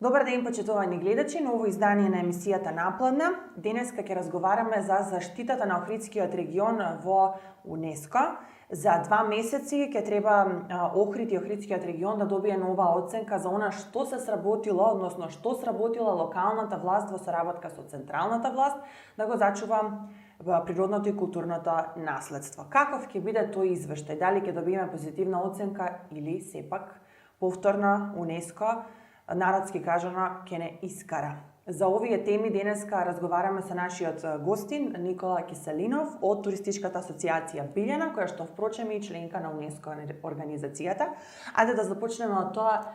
Добар ден, почитувани гледачи, ново издание на емисијата Напладна. Денеска ќе разговараме за заштитата на Охридскиот регион во УНЕСКО. За 2 месеци ќе треба Охрид и Охридскиот регион да добие нова оценка за она што се сработило, односно што сработила локалната власт во соработка со централната власт, да го зачува природното и културното наследство. Каков ќе биде тој извештај? Дали ќе добиеме позитивна оценка или сепак повторно УНЕСКО, народски кажано, ќе не искара? За овие теми денеска разговараме со нашиот гостин Никола Киселинов од Туристичката асоциација Билјана, која што впрочем е и членка на УНЕСКО организацијата. Ајде да започнеме од тоа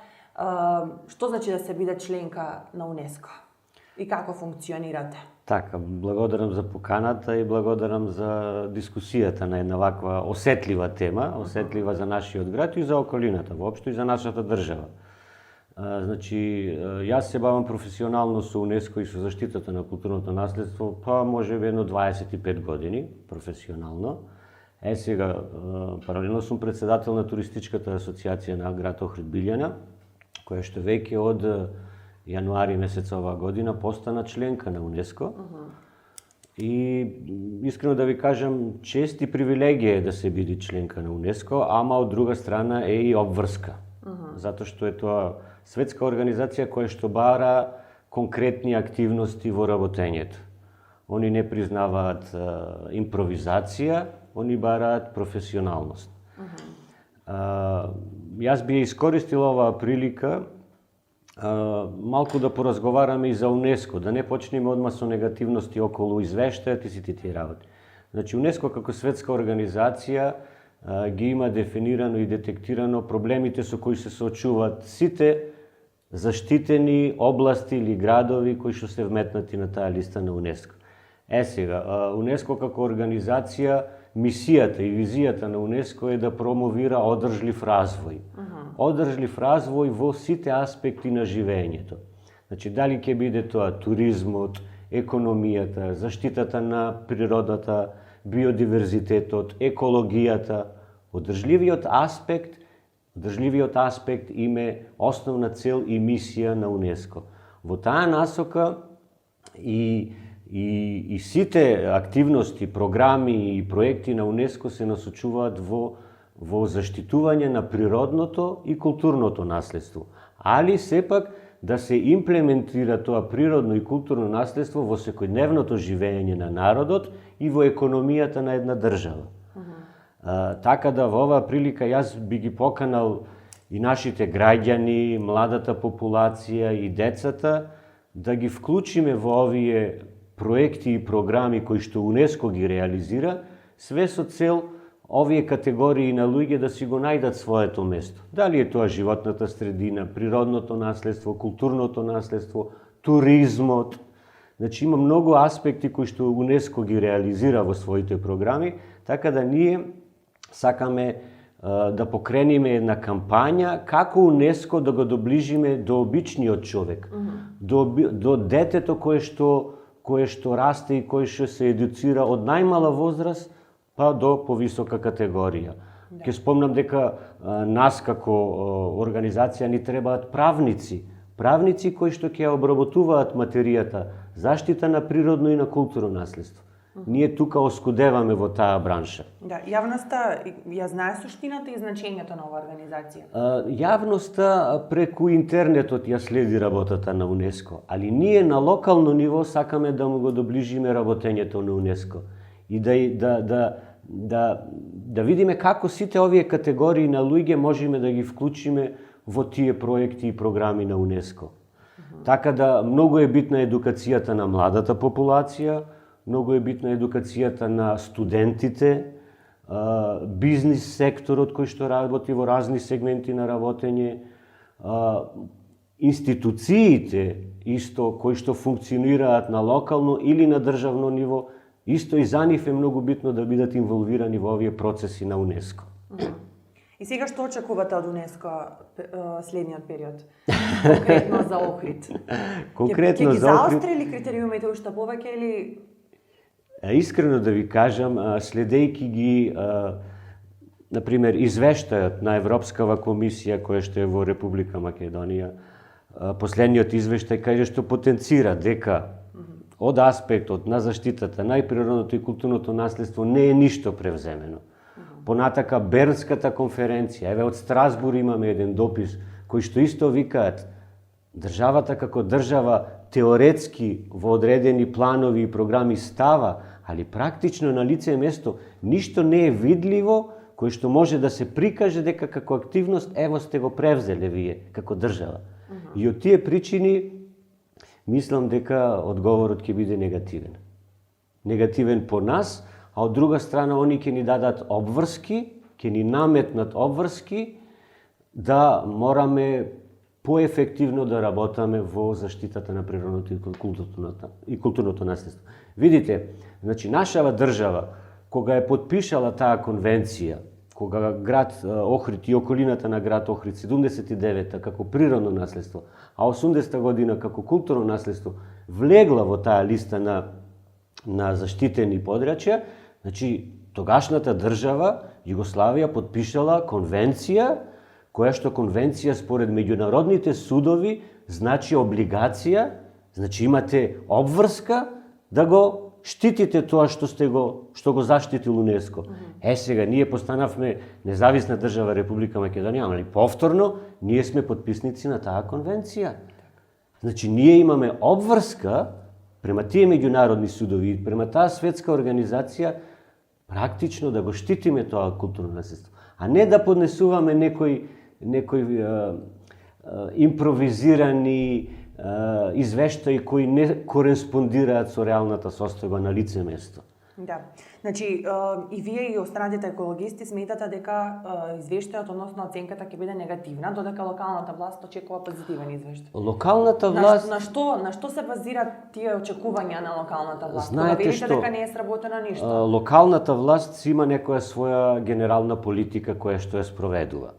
што значи да се биде членка на УНЕСКО и како функционирате. Така, благодарам за поканата и благодарам за дискусијата на една ваква осетлива тема, осетлива за нашиот град и за околината, воопшто и за нашата држава. Значи, јас се бавам професионално со УНЕСКО и со заштитата на културното наследство, па може би едно 25 години, професионално. Сега, паралелно сум председател на Туристичката асоциација на град Охрид Билјана, која што веќе од јануари месец оваа година постана членка на УНЕСКО. И искрено да ви кажам, чест и привилегија е да се биде членка на УНЕСКО, ама од друга страна е и обврска. Затоа што е тоа светска организација која што бара конкретни активности во работењето. Они не признаваат импровизација, они бараат професионалност. Јас би искористил оваа прилика малку да поразговараме и за УНЕСКО, да не почнеме одма со негативности околу извештајот и сите тие работи. Значи, УНЕСКО како светска организација ги има дефинирано и детектирано проблемите со кои се соочуваат сите заштитени области или градови кои што се вметнати на таа листа на УНЕСКО. Сега, УНЕСКО како организација, мисијата и визијата на УНЕСКО е да промовира одржлив развој. Одржлив развој во сите аспекти на живењето. Значи, дали ќе биде тоа туризмот, економијата, заштитата на природата, биодиверзитетот, екологијата, одржливиот аспект име основна цел и мисија на УНЕСКО. Во таа насока и сите активности, програми и проекти на УНЕСКО се насочуваат во заштитување на природното и културното наследство, али сепак да се имплементира тоа природно и културно наследство во секојдневното живење на народот и во економијата на една држава. Така да во оваа прилика јас би ги поканал и нашите граѓани, младата популација и децата да ги вклучиме во овие проекти и програми кои што УНЕСКО ги реализира, све со цел овие категории на луѓе да си го најдат своето место. Дали е тоа животната средина, природното наследство, културното наследство, туризмот. Значи има многу аспекти кои што УНЕСКО ги реализира во своите програми, така да ние сакаме да покрениме една кампања како УНЕСКО да го доближиме до обичниот човек, до детето кое што расте и кое што се едуцира од најмала возраст па до повисока категорија. Ќе спомнам дека нас како организација ни требаат правници кои што ќе обработуваат материјата, заштита на природно и на културно наследство. Ние тука оскудеваме во таа бранша. Да, јавноста ја знае суштината и значењето на оваа организација? Јавноста преку интернетот ја следи работата на УНЕСКО, али ние на локално ниво сакаме да му го доближиме работењето на УНЕСКО и да видиме како сите овие категории на луѓе можеме да ги вклучиме во тие проекти и програми на УНЕСКО. Така да многу е битна едукацијата на младата популација, многу е битна едукацијата на студентите, бизнис секторот кој што работи во разни сегменти на работење, институциите исто кои што функционираат на локално или на државно ниво, исто и за нив е многу битно да бидат инволвирани во овие процеси на УНЕСКО. И сега што очекувате од УНЕСКО следниот период? Конкретно за Охрид. Конкретно за Охрид. Ќе ги заостри ли критериумите уште повеќе или? Искрено да ви кажам, следејќи ги, например, извештајот на Европскава комисија која што е во Република Македонија, последниот извештај каже што потенцира дека од аспектот на заштитата на природното и културното наследство не е ништо превземено. Понатака Бернската конференција, еве од Страсбур имаме еден допис кој што исто викаат државата како држава теоретски во одредени планови и програми става, али практично на лице место ништо не е видливо кој што може да се прикаже дека како активност ево сте го превзеле вие како држава. И од тие причини мислам дека одговорот ќе биде негативен. Негативен по нас, а од друга страна они ќе ни дадат обврски, ќе ни наметнат обврски да мораме поефективно да работаме во заштитата на природното и културното наследство. Видите, значи нашава држава кога е подпишала таа конвенција, кога град Охрид и околината на град Охрид 79-та како природно наследство, а 80-та година како културно наследство влегла во таа листа на заштитени подрачја, значи тогашната држава Југославија подпишала конвенција, која што конвенција според меѓународните судови значи облигација, значи имате обврска да го штитите тоа што го заштитил УНЕСКО. Сега ние постанавме независна држава Република Македонија, али повторно ние сме подписници на таа конвенција. Значи ние имаме обврска према тие меѓународни судови, према таа светска организација практично да го штитиме тоа културно наследство, а не да поднесуваме некои импровизирани извештаи кои не кореспондираат со реалната состојба на лице место. Да. Значи, и вие и останатите екологисти сметате дека извештајот, односно оценката ќе биде негативна, додека локалната власт очекува позитивен извештај. Локалната власт... На што се базираат тие очекувања на локалната власт? Знаете Кога видите што, дека не е сработено ништо? Локалната власт си има некоја своја генерална политика која што ја спроведува.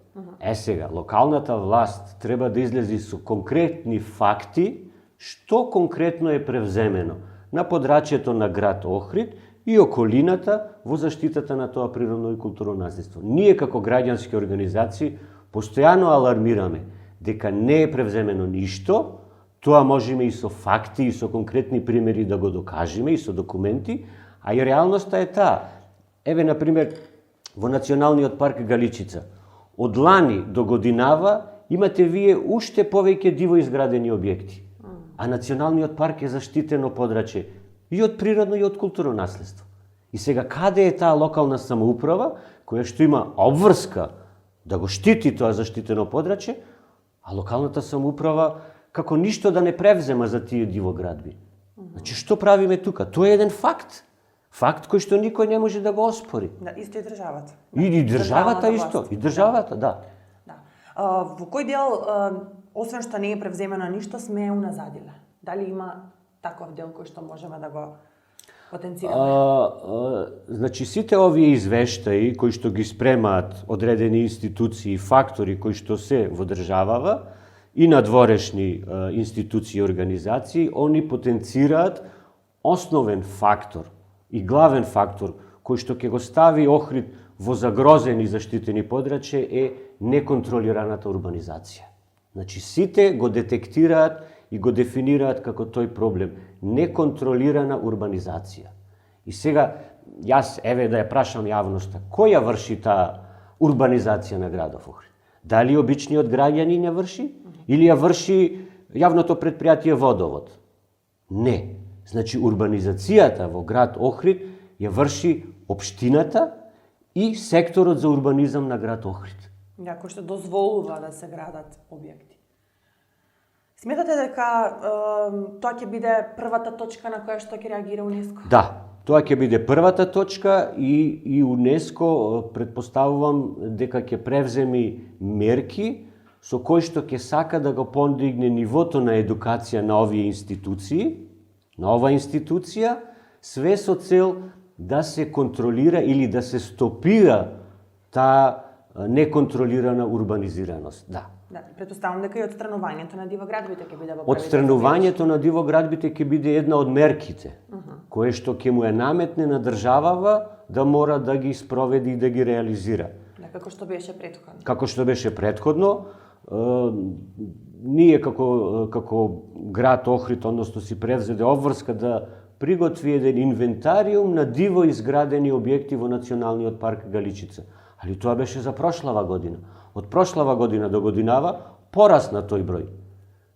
Сега, локалната власт треба да излези со конкретни факти што конкретно е превземено на подрачјето на град Охрид и околината во заштитата на тоа природно и културно наследство. Ние како граѓански организации постојано алармираме дека не е превземено ништо, тоа можеме и со факти и со конкретни примери да го докажеме и со документи, а и реалноста е таа. Еве, например, во Националниот парк Галичица, од лани до годинава имате вие уште повеќе диво изградени објекти. А Националниот парк е заштитено подрачје и од природно и од културно наследство. И сега каде е таа локална самоуправа која што има обврска да го штити тоа заштитено подрачје, а локалната самоуправа како ништо да не превзема за тие дивоградби. Значи што правиме тука? Тоа е еден факт. Факт кој што никој не може да го оспори. Да, исто и државата. И државата исто, и државата, да. Во кој дел, освен што не е превземено ништо, сме уназадиле? Дали има таков дел кој што можеме да го потенцираме? Значи, сите овие извештаи кои што ги спремаат одредени институции и фактори кои што се во државава и надворешни институции и организации, они потенцираат основен фактор и главен фактор кој што ќе го стави Охрид во загрозени заштитени подрачје е неконтролираната урбанизација. Значи, сите го детектираат и го дефинираат како тој проблем. Неконтролирана урбанизација. И сега, јас, еве да ја прашам јавноста, кој ја врши таа урбанизација на градов Охрид? Дали обичниот граѓанин ја врши? Или ја врши јавното предпријатие Водовод? Не. Значи, урбанизацијата во град Охрид ја врши општината и секторот за урбанизам на град Охрид. Да, кој што дозволува да се градат објекти. Сметате дека тоа ќе биде првата точка на која што ќе реагира УНЕСКО? Да, тоа ќе биде првата точка и УНЕСКО претпоставувам дека ќе превземи мерки со кои што ќе сака да го подигне нивото на едукација на овие институции, на ова институција, све со цел да се контролира или да се стопира таа неконтролирана урбанизираност. Да. Да, претпоставам дека и отстранувањето на дивоградбите ќе биде во Отстранувањето на дивоградбите ќе биде една од мерките, кое што ќе му е наметне на државава да мора да ги спроведи и да ги реализира. Да, како што беше претходно. Како што беше претходно, ние како град Охрид, односно си превзеде обврска да приготви еден инвентариум на диво изградени објекти во Националниот парк Галичица. Али тоа беше за прошлава година. Од прошлава година до годинава порасна тој број.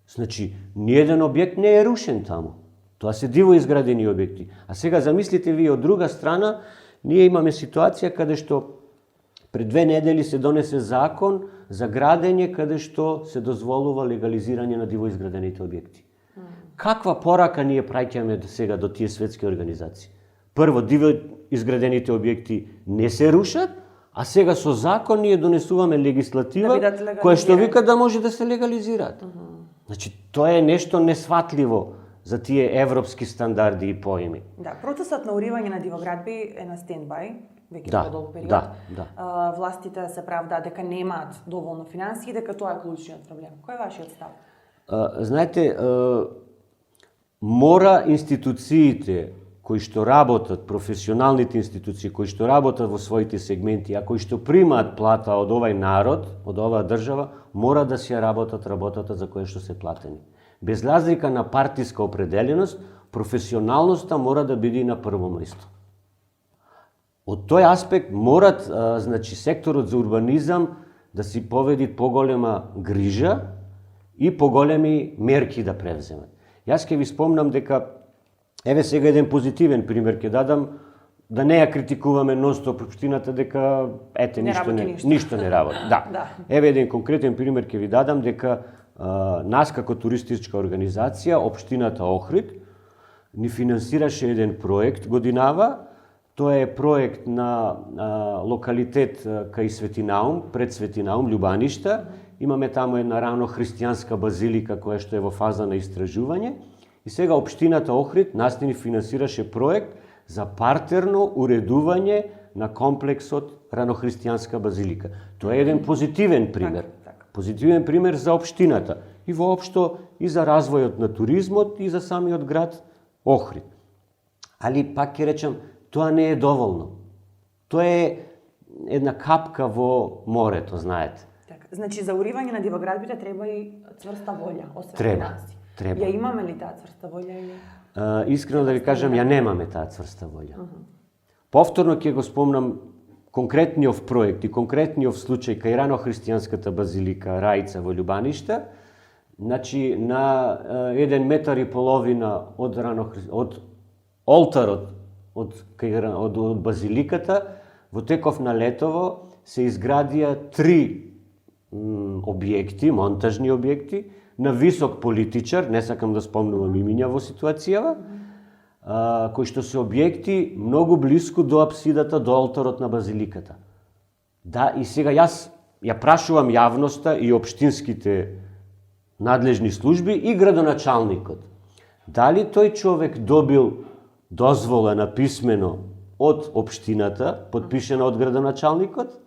Значи, ниеден објект не е рушен таму. Тоа се диво изградени објекти. А сега замислите вие од друга страна, ние имаме ситуација каде што пред 2 недели се донесе закон за градење каде што се дозволува легализирање на диво изградените објекти. Каква порака ние праќаме сега до тие светски организации? Прво, диво изградените објекти не се рушат, а сега со закон ние донесуваме легислатива која што вика да може да се легализираат. Значи, тоа е нешто несватливо за тие европски стандарди и поими. Да, процесот на уривање на дивоградби е на стендбај, веќе подолг период. Да. Властите се правдаат дека немаат доволно финансии и дека тоа е клучниот проблем. Кој е вашиот став? Знаете, мора институциите кои што работат, професионалните институции кои што работат во своите сегменти, а кои што примаат плата од овај народ, од оваа држава, мора да си ја работат работата за која што се платени. Без разлика на партиска определеност, професионалноста мора да биде на прво место. Од тој аспект морат, значи, секторот за урбанизам да си поведи поголема грижа и поголеми мерки да превземат. Јас ќе ви спомнам дека, еве сега еден позитивен пример ќе дадам, да не ја критикуваме нон-стоп општината дека ништо не работи. Да. Еве еден конкретен пример ќе ви дадам дека нас како туристичка организација, општината Охрид, ни финансираше еден проект годинава. Тоа е проект на локалитет кај Светинаум, пред Светинаум, Љубаништа. Имаме таму една рано христијанска базилика која што е во фаза на истражување. И сега општината Охрид нас ни финансираше проект за партерно уредување на комплексот ранохристијанска базилика. Тоа е еден позитивен пример. Позитивен пример за општината и воопшто и за развојот на туризмот и за самиот град Охрид. Али пак ќе речам, тоа не е доволно. Тоа е една капка во морето, знаете. Така, значи за уривање на дивоградбите треба и цврста волја, освен финанси. Треба. Ја имаме ли таа цврста волја или? Искрено да ви кажам, ја немаме таа цврста волја. Повторно ќе го спомнам конкретниот проект и конкретниот случај кај ранохристијанската базилика Раица во Љубаништа. Значи на 1,5 метри од олтарот од базиликата во теков на летово се изградија 3 објекти, монтажни објекти, на висок политичар, не сакам да спомнувам имиња во ситуацијава, кои што се објекти многу блиску до апсидата, до олтарот на базиликата. Да, и сега јас ја прашувам јавноста и општинските надлежни служби и градоначалникот. Дали тој човек добил дозвола на писмено од општината, подпишена од градоначалникот,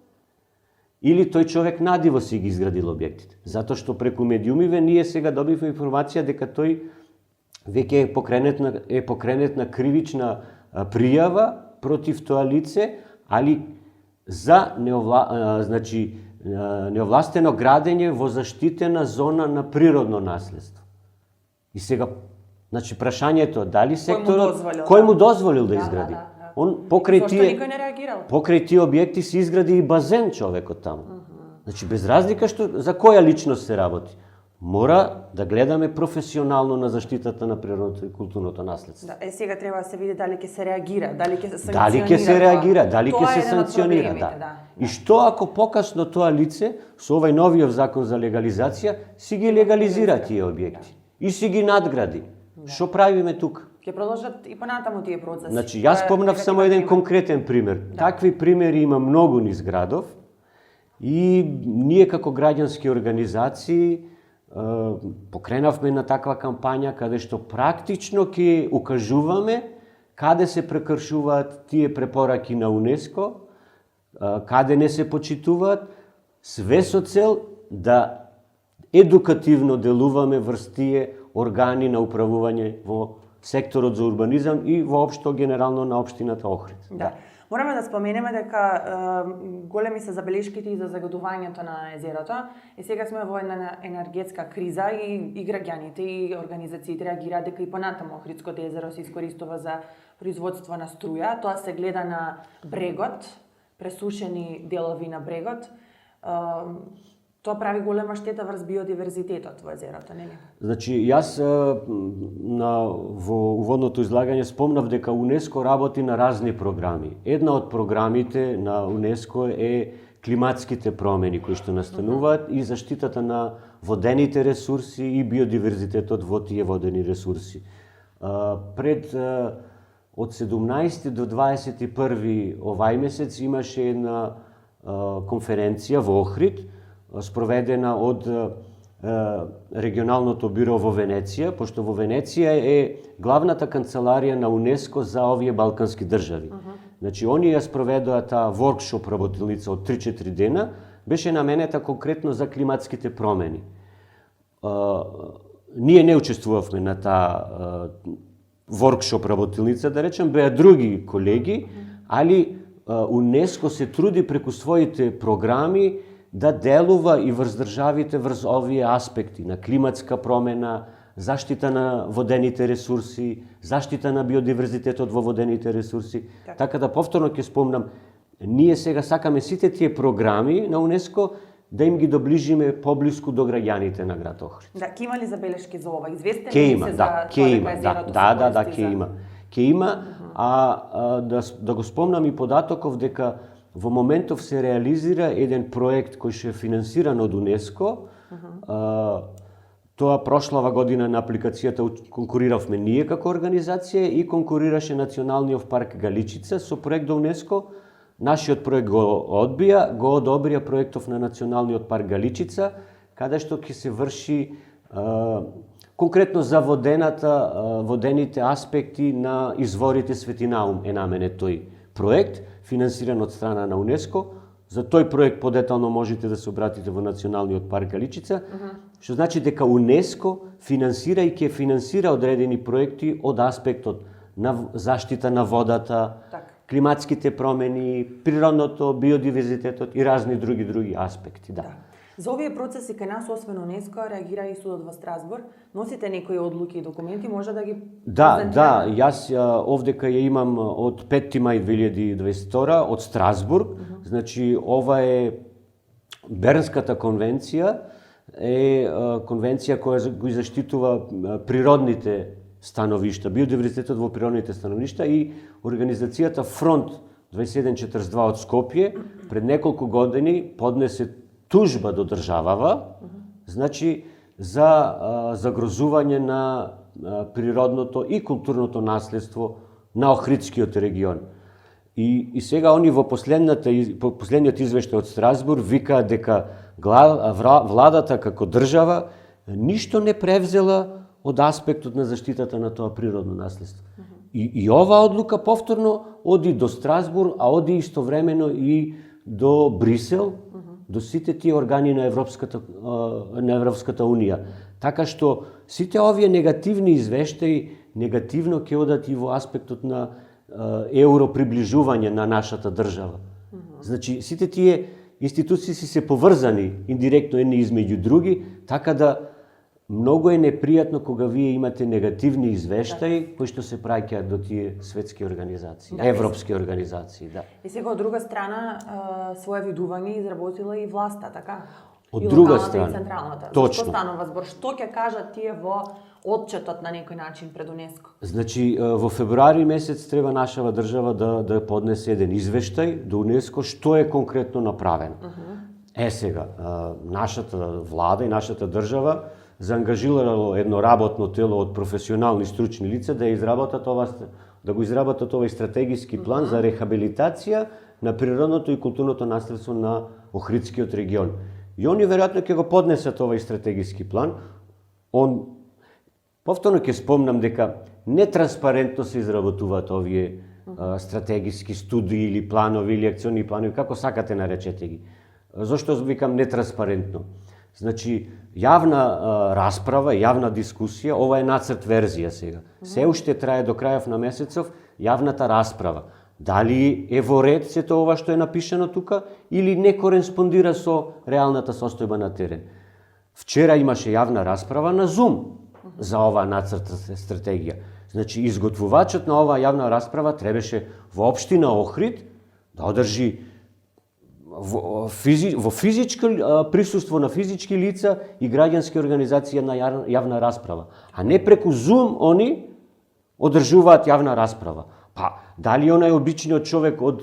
или тој човек надиво си ги изградил објектите? Затоа што преку медиумиве ние сега добивме информација дека тој веќе е покренет на кривична пријава против тоа лице, али за неовластено градење во заштитена зона на природно наследство. И сега, значи, прашањето дали секторот кој му дозволил да изгради? Он покрај тие објекти се изгради и базен човекот таму. Значи, без разлика за која личност се работи. Мора да гледаме професионално на заштитата на природното и културното наследство. Да, сега треба да се види дали ќе се реагира, дали ќе се санкционира. Дали ќе се реагира, дали ќе се санкционира, да. И што ако покасно тоа лице со овај новиот закон за легализација си ги легализира тие објекти и си ги надгради? Што правиме тука? Ќе продолжат и понатаму тие процеси. Значи, јас спомнав само еден конкретен пример. Такви примери има многу низ градов и ние како граѓански организации покренавме на таква кампања каде што практично ќе укажуваме каде се прекршуваат тие препораки на УНЕСКО, каде не се почитуваат, све со цел да едукативно делуваме врз тие органи на управување во секторот за урбанизам и воопшто генерално на општината Охрид. Да. Мораме да споменеме дека големи се забелешките и за загадувањето на езерото. И сега сме во една енергетска криза и граѓаните и организациите реагираат дека и понатаму Охридското езеро се искористува за производство на струја. Тоа се гледа на брегот, пресушени делови на брегот. Тоа прави голема штета врз биодиверзитетот во езерото, нели? Значи, јас во уводното излагање спомнав дека УНЕСКО работи на разни програми. Една од програмите на УНЕСКО е климатските промени кои што настануваат и заштитата на водените ресурси и биодиверзитетот во тие водени ресурси. Од 17 до 21 овај месец имаше една конференција во Охрид, спроведена од регионалното биро во Венеција, пошто во Венеција е главната канцеларија на УНЕСКО за овие балкански држави. Значи, они ја спроведоа таа воркшоп работилница од 3-4 дена, беше наменета конкретно за климатските промени. Ние не учествувавме на таа воркшоп работилница, да речем, беа други колеги, али УНЕСКО се труди преку своите програми да делува и врз државите врз овие аспекти на климатска промена, заштита на водените ресурси, заштита на биодиверзитетот во водените ресурси. Така да повторно ќе спомнам, ние сега сакаме сите тие програми на УНЕСКО да им ги доближиме поблиску до граѓаните на град Охрид. Да, ќе има ли забелешки за ова? Известен Ќе ли има, се за да, тоа ќе има, дека езерото да, се ќе има. Ќе има, да го спомнам и податоков дека во моментов се реализира еден проект кој ше финансиран од УНЕСКО. Тоа прошлава година на апликацијата конкуриравме ние како организација и конкурираше Националниот парк Галичица со проект до УНЕСКО. Нашиот проект го одобрија проектов на Националниот парк Галичица, каде што ќе се врши конкретно за водените аспекти на изворите Светинаум е наменет тој проект, финансиран од страна на УНЕСКО. За тој проект подетално можете да се обратите во Националниот парк Галичица, што значи дека УНЕСКО финансира и ќе финансира одредени проекти од аспектот на заштита на водата, климатските промени, природното, биодиверзитетот и разни други аспекти. Да. За овие процеси кај нас, освен УНЕСКО, реагира и судот во Страсбург. Носите некои одлуки и документи, може да ги Да, јас овдека ја имам од 5 мај 2022 од Страсбург. Значи, ова е Бернската конвенција, е конвенција која го заштитува природните становишта, биодиверзитетот во природните становишта и организацијата Фронт 2742 од Скопје пред неколку години поднесе тужба до државава, значи за загрозување на природното и културното наследство на Охридскиот регион. И сега они во последниот извештај од Страсбург викаат дека владата како држава ништо не превзела од аспектот на заштитата на тоа природно наследство. И оваа одлука повторно оди до Страсбург, а оди истовремено и до Брисел, до сите тие органи на Европската Унија. Така што сите овие негативни извештаи негативно ќе одат и во аспектот на европриближување на нашата држава. Значи, сите тие институции се поврзани индиректно едни измеѓу други, така да многу е непријатно кога вие имате негативни извештаи кои што се праќаат до тие светски организации, европски организации, да. И сега од друга страна своја видување изработила и власта, така? Од друга страна. И централната. Точно. Што станува збор? Што ќе кажат тие во отчетот на некој начин пред УНЕСКО? Значи, во февруари месец треба нашава држава да поднесе еден извештај до УНЕСКО што е конкретно направено. Сега, нашата влада и нашата држава заангажирало едно работно тело од професионални стручни лица да го изработат овој стратегиски план за рехабилитација на природното и културното наследство на Охридскиот регион. И они веројатно ќе го поднесат овој стратегиски план. Повторно ќе спомнам дека нетранспарентно се изработуваат овие стратегиски студии или планови или акциони планови, како сакате наречете ги. Зошто викам нетранспарентно? Значи, јавна расправа, јавна дискусија, ова е нацрт верзија сега. Се уште трае до крајов на месецов јавната расправа. Дали е во ред сето ова што е напишано тука или не кореспондира со реалната состојба на терен. Вчера имаше јавна расправа на Zoom за оваа нацрт стратегија. Значи, изготвувачот на оваа јавна расправа требаше во општина Охрид да одржи во физичко присуство на физички лица и граѓански организации на јавна расправа. А не преку Zoom они одржуваат јавна расправа. Па, дали онај обичниот човек од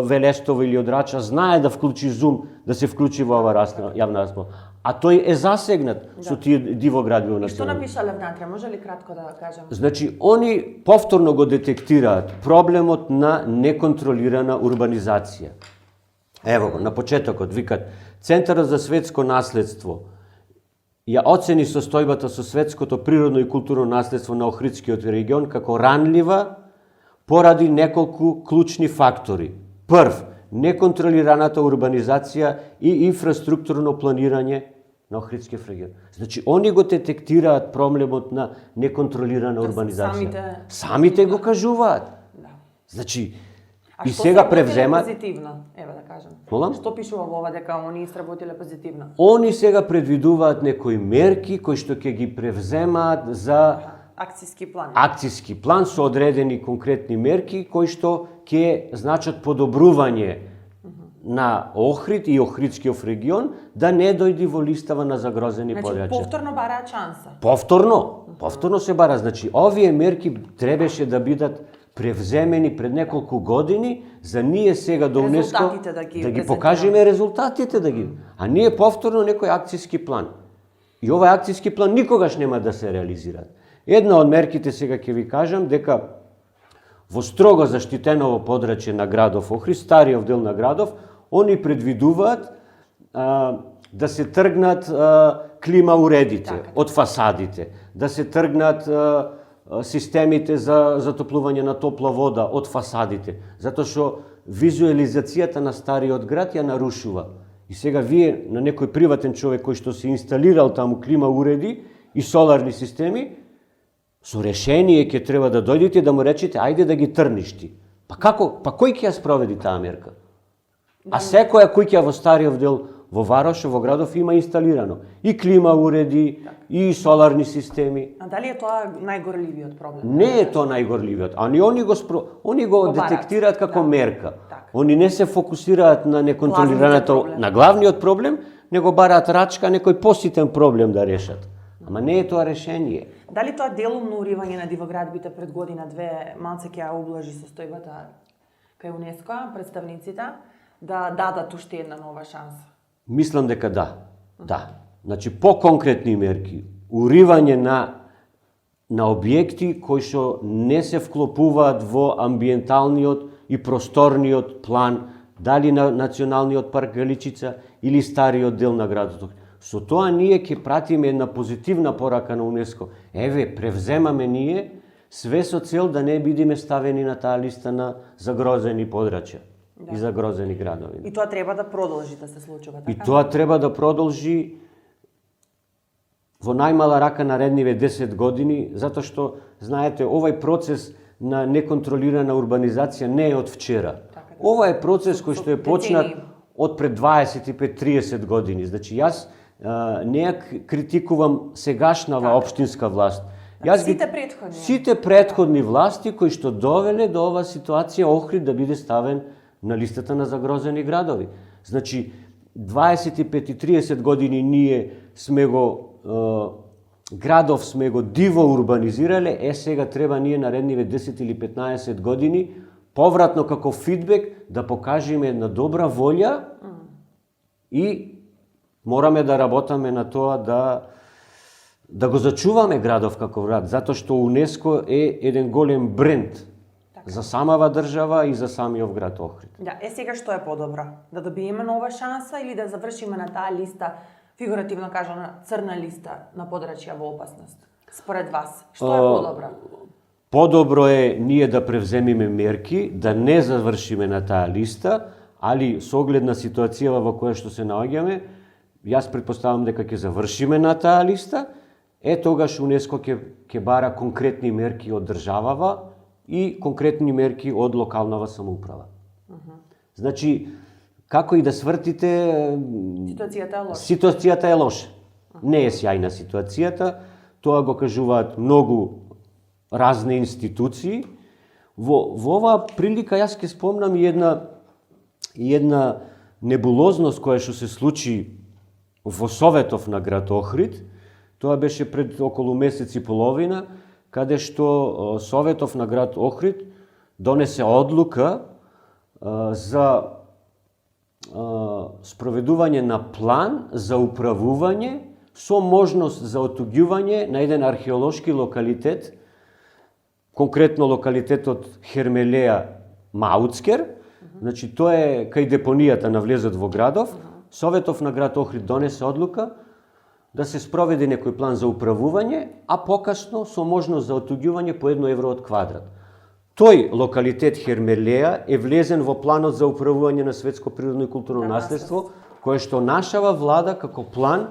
Велестово или од Рача знае да вклучи Zoom, да се вклучи во оваа јавна расправа? А тој е засегнат со тие дивоградби во Што национални. напишале внатре? Може ли кратко да кажем? Значи, они повторно го детектираат проблемот на неконтролирана урбанизација. Ево го, на почетокот викат, Центарот за светско наследство ја оцени состојбата со светското природно и културно наследство на Охридскиот регион како ранлива поради неколку клучни фактори. Прв, неконтролираната урбанизација и инфраструктурно планирање на Охридскиот регион. Значи, они го детектираат проблемот на неконтролирана урбанизација. Самите го кажуваат. Да. Значи, А и што сега сработиле превземат... позитивно, ево да кажем. Молам? Што пишува во ова дека они сработиле позитивно? Они сега предвидуваат некои мерки кои што ќе ги превземаат за Акцијски план. акцијски план со одредени конкретни мерки кои што ќе значат подобрување на Охрид и Охридскиот регион да не дојди во листава на загрозени Значи, подрачја. повторно бараат шанса. Повторно се бара. Значи, овие мерки требаше да бидат превземени пред неколку години за ние сега до УНЕСКО Резултатите да ги да ги презентираме. покажеме резултатите да ги. А ние повторно некој акцијски план. И овој акцијски план никогаш нема да се реализира. Една од мерките сега ќе ви кажам дека во строго заштитено подрачје на градов Охрид, стариот дел на градов, они предвидуваат да се тргнат клима уредите од фасадите, да се тргнат системите за затоплување на топла вода од фасадите, затоа што визуализацијата на стариот град ја нарушува. И сега вие на некој приватен човек кој што се инсталирал таму клима уреди и соларни системи, со решение ќе треба да дојдете и да му речете ајде да ги трништи. Па како? Па кој ќе ја спроведи таа мерка? А секоја куќа во стариот дел во Варош, во градов има инсталирано и клима уреди, и соларни системи. А дали е тоа најгорливиот проблем? Не е тоа најгорливиот, ани они го детектираат како мерка. Они не се фокусираат на неконтролираната, на главниот проблем, него бараат рачка некој поситен проблем да решат. Ама не е тоа решение. Дали тоа делумно уривање на дивоградбите пред година-две малце ќе ја облажи состојбата кај УНЕСКО, представниците, да дадат уште една нова шанса? Мислам дека да. Да. Значи, по-конкретни мерки. Уривање на објекти кои што не се вклопуваат во амбиенталниот и просторниот план, дали на Националниот парк Галичица или стариот дел на градот. Со тоа ние ќе пратиме една позитивна порака на УНЕСКО. Еве, превземаме ние све со цел да не бидеме ставени на таа листа на загрозени подрачја и загрозени градови. И тоа треба да продолжи да се случува, така? И тоа треба да продолжи во најмала рака наредниве 10 години, затоа што, знаете, овај процес на неконтролирана урбанизација не е од вчера. Ова е процес кој што е почнат од пред 25-30 години. Значи, јас не ја критикувам сегашнава општинска власт. Сите претходни власти кои што довеле до оваа ситуација Охрид да биде ставен на листата на загрозени градови. Значи, 25-30 години ние сме го градов сме го диво урбанизирале, сега треба ние наредниве 10 или 15 години повратно како фидбек да покажеме една добра волја и мораме да работаме на тоа да го зачуваме градов како град, затоа што УНЕСКО е еден голем бренд за самава држава и за самиот град Охрид. Да, сега што е подобро? Да добиеме нова шанса или да завршиме на таа листа, фигуративно кажано, црна листа на подрачја во опасност? Според вас, што е подобро? Подобро е ние да превземиме мерки, да не завршиме на таа листа, али со оглед на ситуацијава во која што се наоѓаме, јас претпоставам дека ќе завршиме на таа листа, тогаш УНЕСКО ќе бара конкретни мерки од државава и конкретни мерки од локалнава самоуправа. Значи, како и да свртите, ситуацијата е лоша. Не е сјајна ситуацијата, тоа го кажуваат многу разни институции. Во оваа прилика јас ќе спомнам и една небулозност која што се случи во Советов на град Охрид. Тоа беше пред околу месец и половина, каде што Советов на град Охрид донесе одлука за спроведување на план за управување со можност за отуѓување на еден археолошки локалитет, конкретно локалитетот Хермелеја Мауцкер. Значи, тоа е кај депонијата на влезот во градов. Советов на град Охрид донесе одлука да се спроведе некој план за управување, а покасно со можност за отуѓување по 1 евро од квадрат. Тој локалитет Хермелеја е влезен во планот за управување на светско природно и културно наследство, кое што нашава влада како план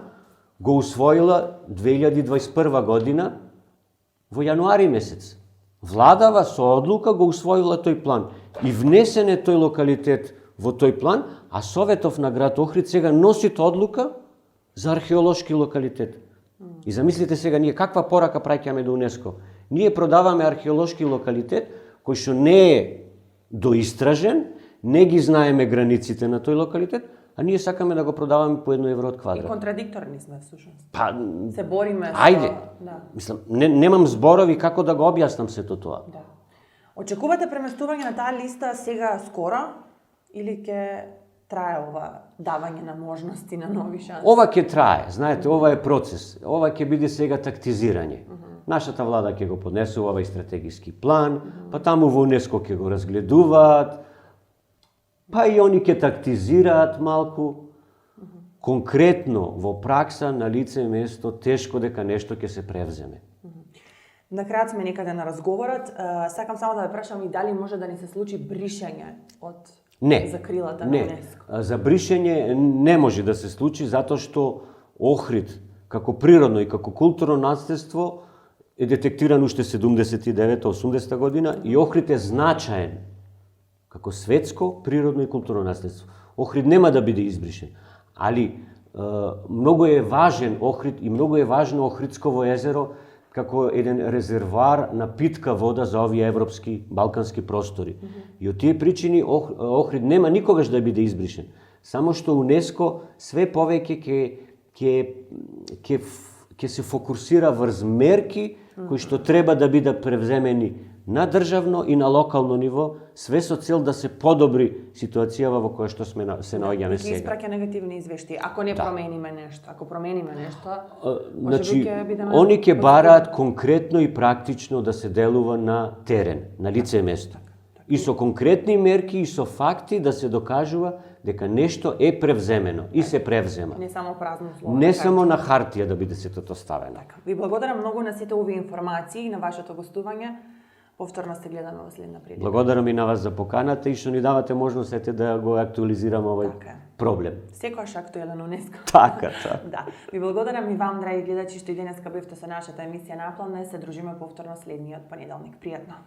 го усвоила 2021 година во јануари месец. Владава со одлука го усвоила тој план и внесен е тој локалитет во тој план, а Советов на град Охрид сега носи одлука за археолошки локалитет. И замислите сега ние каква порака праќаме до УНЕСКО. Ние продаваме археолошки локалитет кој што не е доистражен, не ги знаеме границите на тој локалитет, а ние сакаме да го продаваме по 1 евро од квадрат. И контрадикторни сме всушност. Па, се бориме ајде. Да. Мислам, немам зборови како да го објаснам сето тоа. Да. Очекувате преместување на таа листа сега скоро или ќе трае ова давање на можности на нови шанси? Ова ќе трае, знаете, ова е процес. Ова ќе биде сега тактизирање. Нашата влада ќе го поднесе овај стратегиски план, па таму во УНЕСКО ќе го разгледуваат, па и они ќе тактизираат малку. Конкретно во пракса на лице место тешко дека нешто ќе се превземе. На крај сме некаде на разговорот. Сакам само да ве прашам и дали може да ни се случи бришење од закрилата на УНЕСКО? Не, за бришење не може да се случи затоа што Охрид како природно и како културно наследство е детектиран уште 79-80 година и Охрид е значаен како светско природно и културно наследство. Охрид нема да биде избришен, али многу е важен Охрид и многу е важно Охридсково езеро како еден резервоар на питка вода за овие европски, балкански простори. И од тие причини Охрид нема никогаш да биде избришен. Само што УНЕСКО све повеќе ќе се фокусира врз мерки кои што треба да бидат превземени на државно и на локално ниво, све со цел да се подобри ситуацијава во која што се наоѓаме сега. И испраќа негативни извештаи. Ако не промениме нешто, ако промениме нешто, значи, они ќе бараат конкретно и практично да се делува на терен, на лице место. И со конкретни мерки и со факти да се докажува дека нешто е превземено и се превзема. Не само празно слово. Не само на хартија да биде сето ставено. Ви благодарам многу на сите овие информации и на вашето гостување. Повторно се гледаме во следна прилика. Благодарам и на вас за поканата и што ни давате можност да го актуализираме овој проблем. Секојаш актуелен УНЕСКО. Така. Да. Ви благодарам и вам, драги гледачи, што и денеска бевте со нашата емисија Наплана. Се дружиме повторно следниот понеделник. Пријатно.